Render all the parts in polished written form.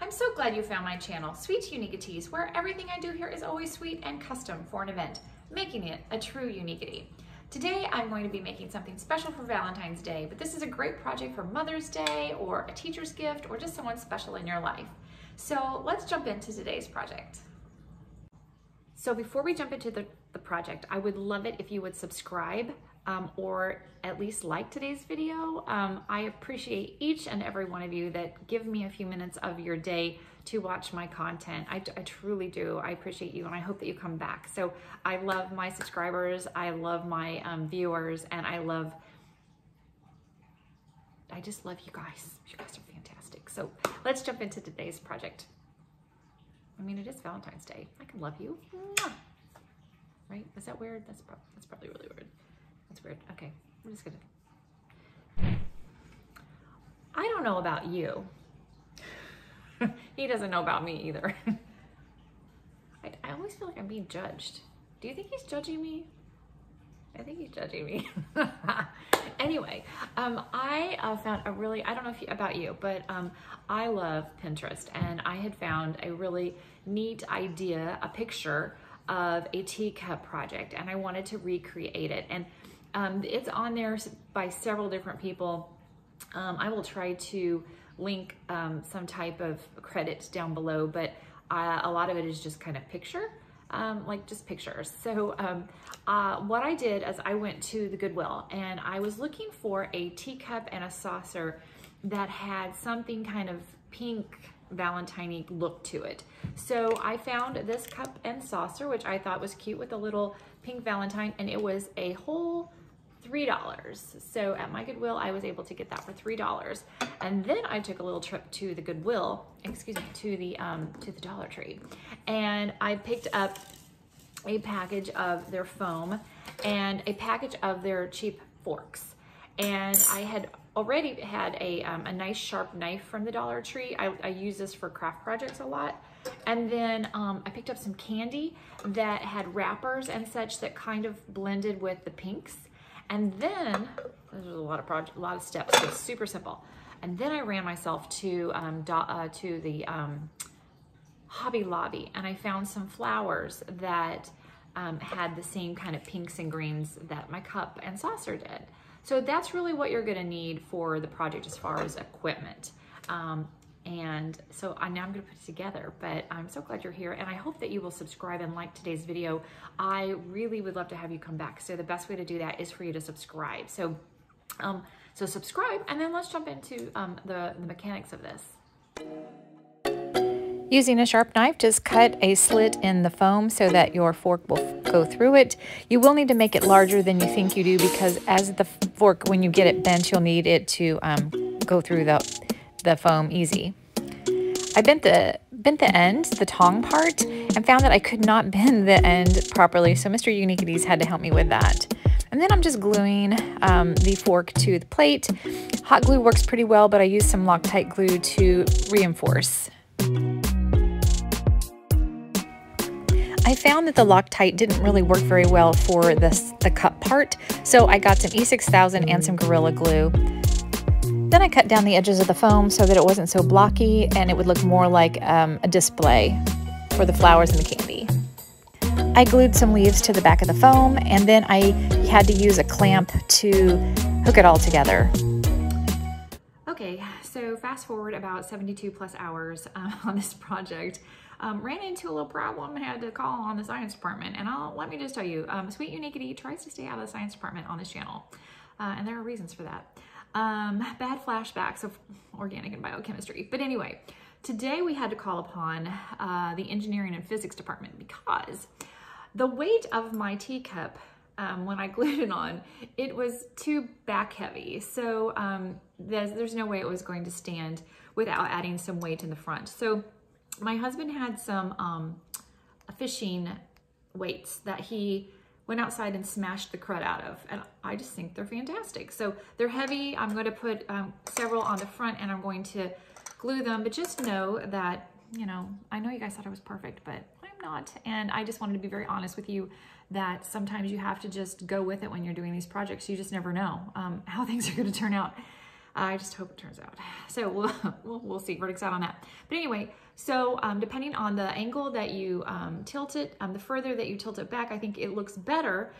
I'm so glad you found my channel, Sweet Uniquities, where everything I do here is always sweet and custom for an event, making it a true uniquity. Today, I'm going to be making something special for Valentine's Day, but this is a great project for Mother's Day or a teacher's gift or just someone special in your life. So let's jump into today's project. So before we jump into the project, I would love it if you would subscribe or at least like today's video. I appreciate each and every one of you that give me a few minutes of your day to watch my content. I truly do. I appreciate you, and I hope that you come back. So I love my subscribers, I love my viewers, and I just love you guys. You guys are fantastic. So let's jump into today's project. I mean, it is Valentine's Day. I can love you. Mwah. Right? Is that weird? That's probably really weird. That's weird. Okay, I'm just gonna. I don't know about you. He doesn't know about me either. I always feel like I'm being judged. Do you think he's judging me? I think he's judging me. Anyway, I found a really, I don't know about you, but I love Pinterest, and I had found a really neat idea, a picture of a teacup project, and I wanted to recreate it. And it's on there by several different people. I will try to link some type of credits down below, but a lot of it is just kind of picture. Like just pictures. So what I did is I went to the Goodwill and I was looking for a teacup and a saucer that had something kind of pink Valentine-y look to it. So I found this cup and saucer, which I thought was cute with a little pink Valentine, and it was a whole $3. So at my Goodwill, I was able to get that for $3. And then I took a little trip to the Goodwill, excuse me, to the Dollar Tree. And I picked up a package of their foam and a package of their cheap forks. And I had already had a nice sharp knife from the Dollar Tree. I use this for craft projects a lot. And then I picked up some candy that had wrappers and such that kind of blended with the pinks. And then, there's a lot of steps, so it's super simple. And then I ran myself to the Hobby Lobby, and I found some flowers that had the same kind of pinks and greens that my cup and saucer did. So that's really what you're gonna need for the project as far as equipment. And so now I'm gonna put it together, but I'm so glad you're here, and I hope that you will subscribe and like today's video. I really would love to have you come back. So the best way to do that is for you to subscribe. So, so subscribe, and then let's jump into the mechanics of this. Using a sharp knife, just cut a slit in the foam so that your fork will go through it. You will need to make it larger than you think you do, because as the fork, when you get it bent, you'll need it to go through the foam easy. I bent the end, the tong part, and found that I could not bend the end properly, so Mr. Uniquities had to help me with that. And then I'm just gluing the fork to the plate. Hot glue works pretty well, but I used some Loctite glue to reinforce. I found that the Loctite didn't really work very well for the cup part, so I got some E6000 and some Gorilla Glue. Then I cut down the edges of the foam so that it wasn't so blocky and it would look more like a display for the flowers and the candy. I glued some leaves to the back of the foam, and then I had to use a clamp to hook it all together. Okay, so fast forward about 72 plus hours on this project. Ran into a little problem, had to call on the science department, and let me just tell you, Sweet Uniquity tries to stay out of the science department on this channel, and there are reasons for that. Bad flashbacks of organic and biochemistry. But anyway, today we had to call upon the engineering and physics department because the weight of my teacup, when I glued it on, it was too back heavy. So there's no way it was going to stand without adding some weight in the front. So my husband had some fishing weights that he went outside and smashed the crud out of, and I just think they're fantastic. So they're heavy. I'm going to put several on the front, and I'm going to glue them, but just know that, you know, I know you guys thought I was perfect, but I'm not, and I just wanted to be very honest with you that sometimes you have to just go with it when you're doing these projects. You just never know how things are going to turn out. I just hope it turns out. So we'll see. Verdict's out on that. But anyway, so depending on the angle that you tilt it, the further that you tilt it back, I think it looks better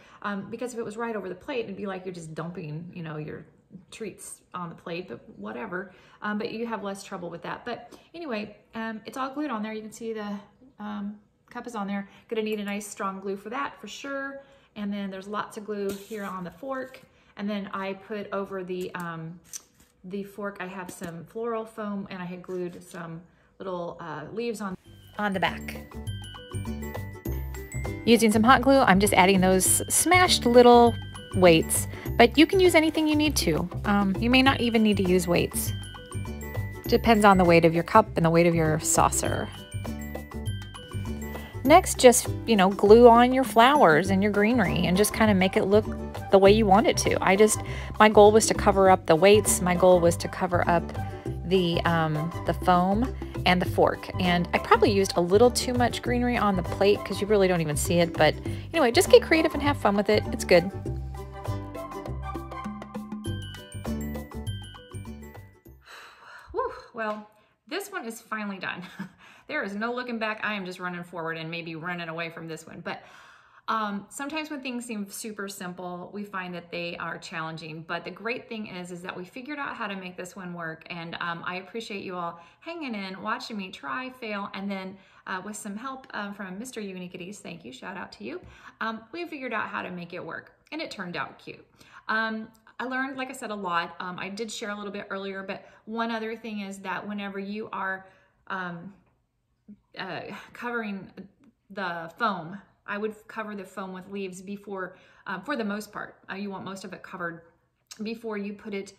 because if it was right over the plate, it'd be like you're just dumping, you know, your treats on the plate, but whatever. But you have less trouble with that. But anyway, it's all glued on there. You can see the cup is on there. Gonna need a nice strong glue for that for sure. And then there's lots of glue here on the fork. And then I put over the fork, I have some floral foam, and I had glued some little leaves on the back. Using some hot glue, I'm just adding those smashed little weights, but you can use anything you need to. You may not even need to use weights. Depends on the weight of your cup and the weight of your saucer. Next, just, you know, glue on your flowers and your greenery and just kind of make it look the way you want it to. My goal was to cover up the weights. My goal was to cover up the foam and the fork. And I probably used a little too much greenery on the plate because you really don't even see it. But anyway, just get creative and have fun with it. It's good. Whew, well, this one is finally done. There is no looking back. I am just running forward and maybe running away from this one. But sometimes when things seem super simple, we find that they are challenging. But the great thing is that we figured out how to make this one work. And I appreciate you all hanging in, watching me try, fail, and then with some help from Mr. Unikities, thank you, shout out to you, we figured out how to make it work. And it turned out cute. I learned, like I said, a lot. I did share a little bit earlier, but one other thing is that whenever you are covering the foam, I would cover the foam with leaves before, for the most part. You want most of it covered before you put it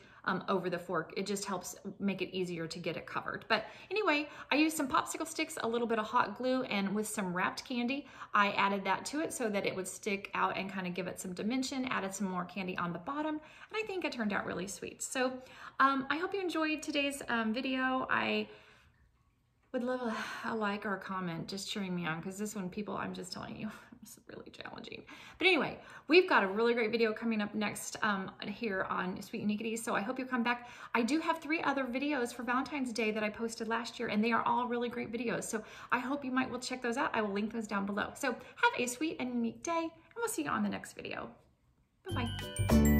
over the fork. It just helps make it easier to get it covered. But anyway, I used some popsicle sticks, a little bit of hot glue, and with some wrapped candy, I added that to it so that it would stick out and kind of give it some dimension, added some more candy on the bottom, and I think it turned out really sweet. So I hope you enjoyed today's video. I would love a like or a comment just cheering me on, because this one, people, I'm just telling you, it's really challenging. But anyway, we've got a really great video coming up next here on Sweet Unikities, so I hope you'll come back. I do have 3 other videos for Valentine's Day that I posted last year, and they are all really great videos, so I hope you will check those out. I will link those down below. So have a sweet and unique day, and we'll see you on the next video. Bye-bye.